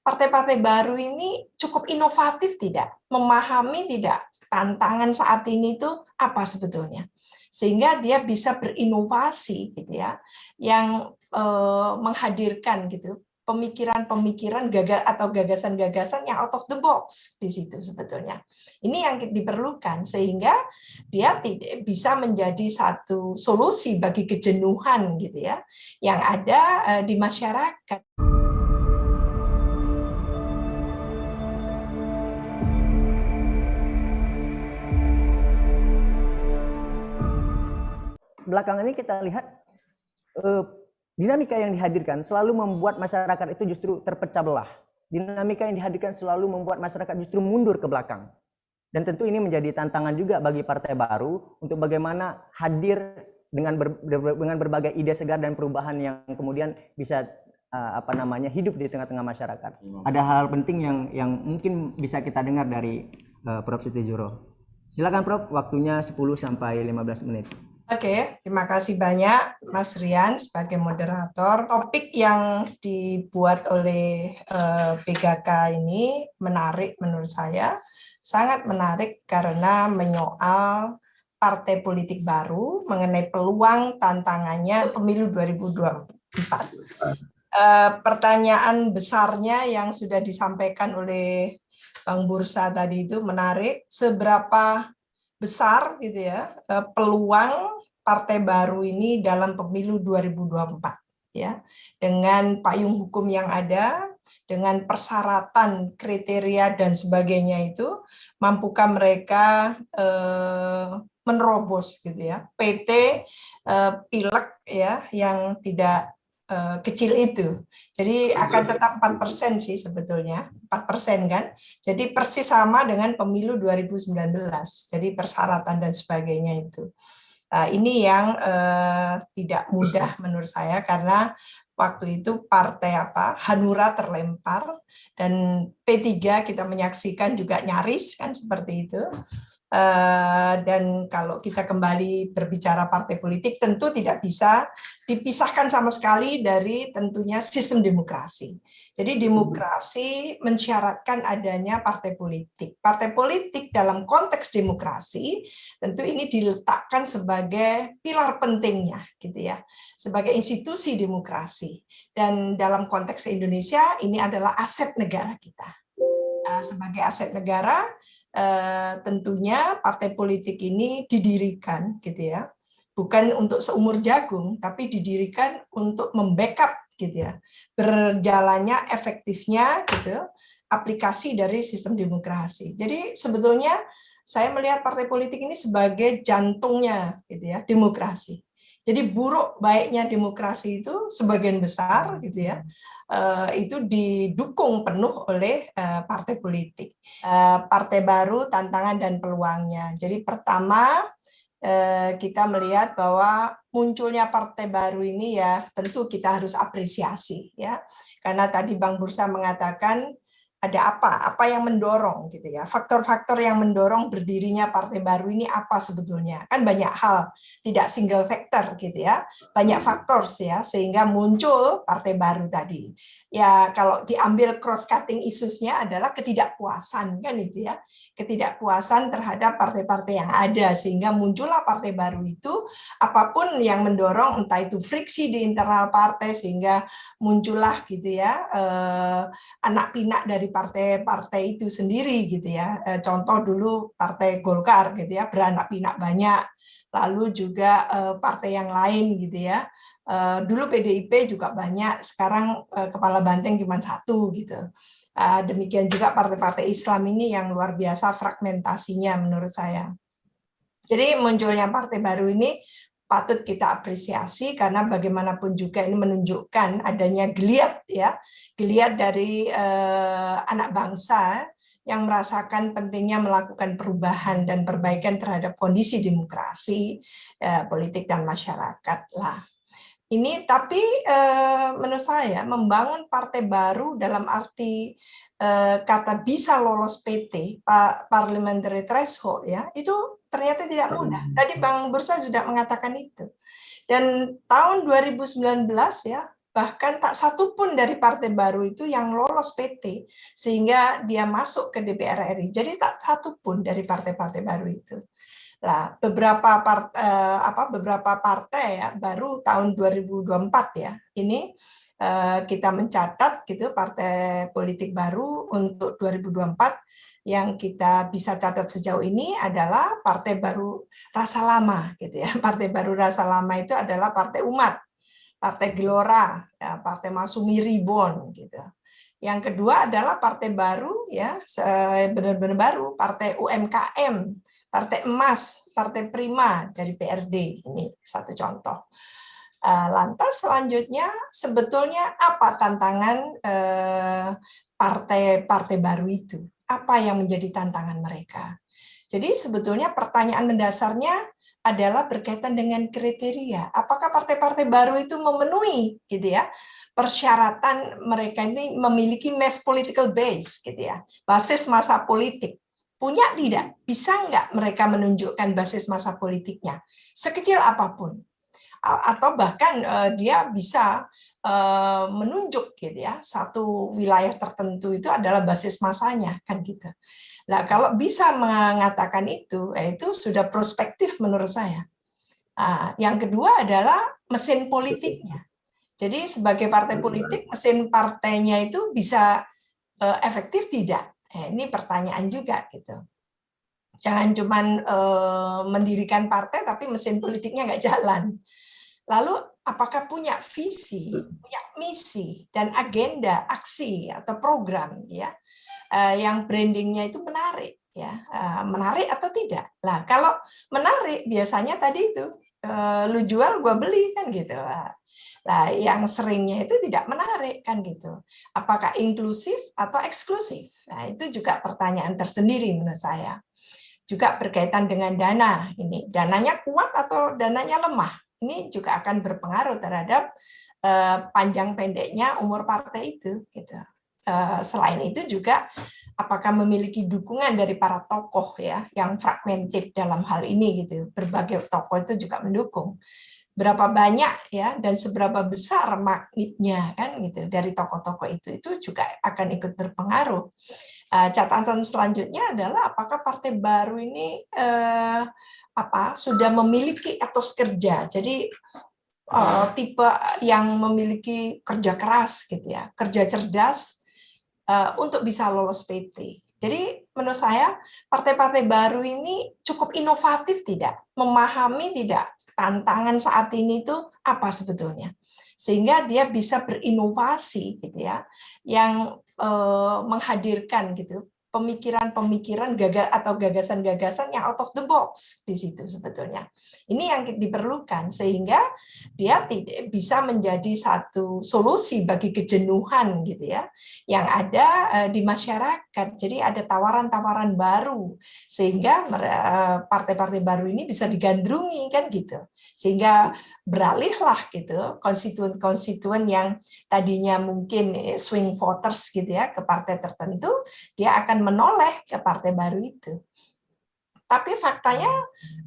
partai-partai baru ini cukup inovatif tidak? Memahami tidak tantangan saat ini itu apa sebetulnya? Sehingga dia bisa berinovasi gitu ya, yang menghadirkan gitu pemikiran-pemikiran gagal atau gagasan-gagasan yang out of the box di situ sebetulnya. Ini yang diperlukan sehingga dia tidak bisa menjadi satu solusi bagi kejenuhan gitu ya yang ada di masyarakat. Belakangan ini kita lihat dinamika yang dihadirkan selalu membuat masyarakat itu justru terpecah belah. Dinamika yang dihadirkan selalu membuat masyarakat justru mundur ke belakang. Dan tentu ini menjadi tantangan juga bagi partai baru untuk bagaimana hadir dengan berbagai ide segar dan perubahan yang kemudian bisa hidup di tengah-tengah masyarakat. Ada hal penting yang mungkin bisa kita dengar dari Prof. Siti Djuro. Silakan Prof, waktunya 10 sampai 15 menit. Oke, terima kasih banyak Mas Rian sebagai moderator. Topik yang dibuat oleh PGK ini menarik menurut saya, sangat menarik karena menyoal partai politik baru mengenai peluang tantangannya pemilu 2024. Pertanyaan besarnya yang sudah disampaikan oleh Bang Bursa tadi itu menarik, seberapa besar gitu ya peluang partai baru ini dalam pemilu 2024 ya, dengan payung hukum yang ada, dengan persyaratan kriteria dan sebagainya, itu mampukah mereka menerobos gitu ya PT pileg ya yang tidak kecil itu. Jadi akan tetap 4% sih sebetulnya, 4% kan. Jadi persis sama dengan pemilu 2019. Jadi persyaratan dan sebagainya itu. Ini yang tidak mudah menurut saya karena waktu itu partai Hanura terlempar dan P3 kita menyaksikan juga nyaris kan seperti itu. Dan kalau kita kembali berbicara partai politik tentu tidak bisa dipisahkan sama sekali dari tentunya sistem demokrasi. Jadi demokrasi mensyaratkan adanya partai politik. Partai politik dalam konteks demokrasi tentu ini diletakkan sebagai pilar pentingnya gitu ya, sebagai institusi demokrasi. Dan dalam konteks Indonesia ini adalah aset negara kita. Sebagai aset negara tentunya partai politik ini didirikan gitu ya, bukan untuk seumur jagung, tapi didirikan untuk membackup gitu ya, berjalannya efektifnya gitu aplikasi dari sistem demokrasi. Jadi sebetulnya saya melihat partai politik ini sebagai jantungnya gitu ya demokrasi. Jadi buruk baiknya demokrasi itu sebagian besar gitu ya itu didukung penuh oleh partai politik. Partai baru, tantangan dan peluangnya. Jadi pertama kita melihat bahwa munculnya partai baru ini ya tentu kita harus apresiasi ya. Karena tadi Bang Bursa mengatakan ada apa yang mendorong gitu ya, faktor-faktor yang mendorong berdirinya partai baru ini apa sebetulnya, kan banyak hal, tidak single factor gitu ya, banyak faktor ya sehingga muncul partai baru tadi ya. Kalau diambil cross cutting isusnya adalah ketidakpuasan kan itu ya, ketidakpuasan terhadap partai-partai yang ada sehingga muncullah partai baru itu, apapun yang mendorong, entah itu friksi di internal partai sehingga muncullah gitu ya anak pinak dari partai-partai itu sendiri gitu ya. Contoh dulu Partai Golkar gitu ya, beranak pinak banyak. Lalu juga partai yang lain gitu ya. Dulu PDIP juga banyak, sekarang kepala banteng cuma satu gitu. Demikian juga partai-partai Islam ini yang luar biasa fragmentasinya menurut saya. Jadi munculnya partai baru ini patut kita apresiasi karena bagaimanapun juga ini menunjukkan adanya geliat ya, geliat dari anak bangsa yang merasakan pentingnya melakukan perubahan dan perbaikan terhadap kondisi demokrasi, politik dan masyarakat lah. Ini tapi menurut saya membangun partai baru dalam arti kata bisa lolos PT parliamentary threshold ya, itu ternyata tidak mudah. Tadi Bang Bursa sudah mengatakan itu. Dan tahun 2019 ya, bahkan tak satu pun dari Partai Baru itu yang lolos PT sehingga dia masuk ke DPR RI. Jadi tak satu pun dari partai-partai baru itu. Nah, beberapa partai ya baru tahun 2024 ya. Ini kita mencatat gitu partai politik baru untuk 2024 yang kita bisa catat sejauh ini adalah Partai Baru Rasa Lama gitu ya. Partai Baru Rasa Lama itu adalah Partai Umat, Partai Gelora, ya, Partai Masumi Reborn gitu. Yang kedua adalah partai baru ya, benar-benar baru, Partai UMKM, Partai Emas, Partai Prima dari PRD. Ini satu contoh. Lantas selanjutnya sebetulnya apa tantangan partai-partai baru itu? Apa yang menjadi tantangan mereka? Jadi sebetulnya pertanyaan mendasarnya adalah berkaitan dengan kriteria. Apakah partai-partai baru itu memenuhi gitu ya persyaratan mereka ini memiliki mass political base gitu ya, basis massa politik. Punya tidak? Bisa nggak mereka menunjukkan basis massa politiknya sekecil apapun? Atau bahkan dia bisa menunjuk gitu ya satu wilayah tertentu itu adalah basis masanya kan gitu. Nah, kalau bisa mengatakan itu sudah prospektif menurut saya. Nah, yang kedua adalah mesin politiknya. Jadi sebagai partai politik, mesin partainya itu bisa efektif tidak? Ini pertanyaan juga gitu. Jangan cuma mendirikan partai tapi mesin politiknya nggak jalan. Lalu apakah punya visi, punya misi dan agenda, aksi atau program ya? Yang brandingnya itu menarik ya, menarik atau tidak. Nah, kalau menarik biasanya tadi itu lu jual gua beli kan gitu. Nah, yang seringnya itu tidak menarik kan gitu. Apakah inklusif atau eksklusif? Nah, itu juga pertanyaan tersendiri menurut saya. Juga berkaitan dengan dana. Ini dananya kuat atau dananya lemah? Ini juga akan berpengaruh terhadap panjang pendeknya umur partai itu gitu. Selain itu juga apakah memiliki dukungan dari para tokoh ya yang fragmented dalam hal ini gitu. Berbagai tokoh itu juga mendukung. Berapa banyak ya dan seberapa besar magnetnya kan gitu dari tokoh-tokoh itu juga akan ikut berpengaruh. Catatan selanjutnya adalah apakah partai baru ini sudah memiliki etos kerja. Jadi tipe yang memiliki kerja keras gitu ya, kerja cerdas untuk bisa lolos PT. Jadi menurut saya partai-partai baru ini cukup inovatif tidak, memahami tidak tantangan saat ini itu apa sebetulnya, sehingga dia bisa berinovasi gitu ya, yang menghadirkan gitu pemikiran-pemikiran atau gagasan-gagasan yang out of the box di situ sebetulnya. Ini yang diperlukan sehingga dia tidak bisa menjadi satu solusi bagi kejenuhan gitu ya yang ada di masyarakat. Jadi ada tawaran-tawaran baru sehingga partai-partai baru ini bisa digandrungi kan gitu. Sehingga beralihlah gitu konstituen-konstituen yang tadinya mungkin swing voters gitu ya ke partai tertentu, dia akan menoleh ke partai baru itu. Tapi faktanya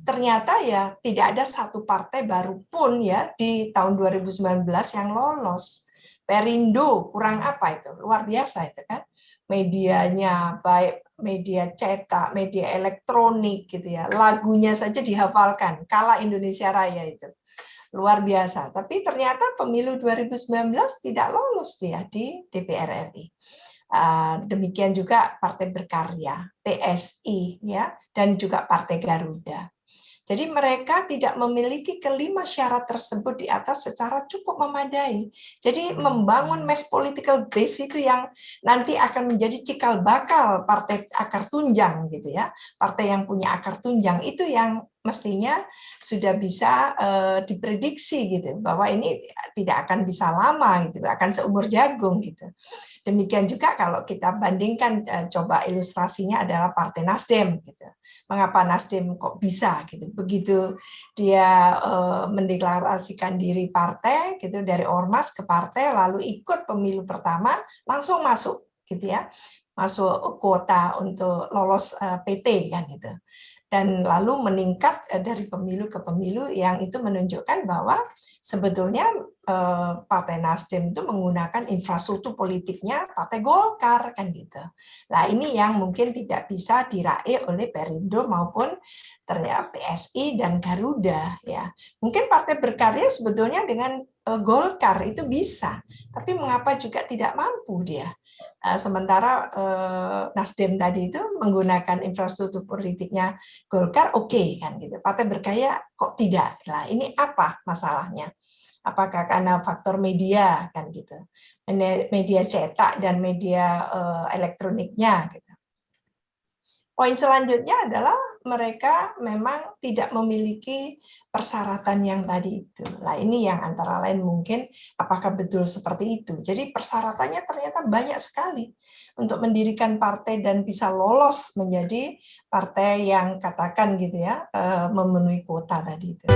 ternyata ya tidak ada satu partai baru pun ya di tahun 2019 yang lolos. Perindo kurang apa itu? Luar biasa itu kan. Medianya baik media cetak, media elektronik gitu ya. Lagunya saja dihafalkan. Kala Indonesia Raya itu. Luar biasa. Tapi ternyata pemilu 2019 tidak lolos dia di DPR RI. Demikian juga Partai Berkarya, PSI, ya, dan juga Partai Garuda. Jadi mereka tidak memiliki kelima syarat tersebut di atas secara cukup memadai. Jadi membangun mass political base itu yang nanti akan menjadi cikal bakal partai akar tunjang gitu ya. Partai yang punya akar tunjang itu yang mestinya sudah bisa diprediksi gitu bahwa ini tidak akan bisa lama gitu, akan seumur jagung gitu. Demikian juga kalau kita bandingkan coba ilustrasinya adalah Partai Nasdem gitu. Mengapa Nasdem kok bisa gitu? Begitu dia mendeklarasikan diri partai gitu dari ormas ke partai lalu ikut pemilu pertama langsung masuk gitu ya. Masuk kuota untuk lolos PT kan gitu. dan lalu meningkat dari pemilu ke pemilu, yang itu menunjukkan bahwa sebetulnya Partai Nasdem itu menggunakan infrastruktur politiknya Partai Golkar kan gitu. Nah ini yang mungkin tidak bisa diraih oleh Perindo maupun ternyata PSI dan Garuda ya. Mungkin Partai Berkarya sebetulnya dengan Golkar itu bisa, tapi mengapa juga tidak mampu dia? Sementara Nasdem tadi itu menggunakan infrastruktur politiknya Golkar, oke kan gitu. Partai Berkarya kok tidak? Lah ini apa masalahnya? Apakah karena faktor media kan gitu, media cetak dan media elektroniknya gitu. Poin selanjutnya adalah mereka memang tidak memiliki persyaratan yang tadi itu. Nah ini yang antara lain mungkin apakah betul seperti itu. Jadi persyaratannya ternyata banyak sekali untuk mendirikan partai dan bisa lolos menjadi partai yang katakan gitu ya memenuhi kuota tadi itu.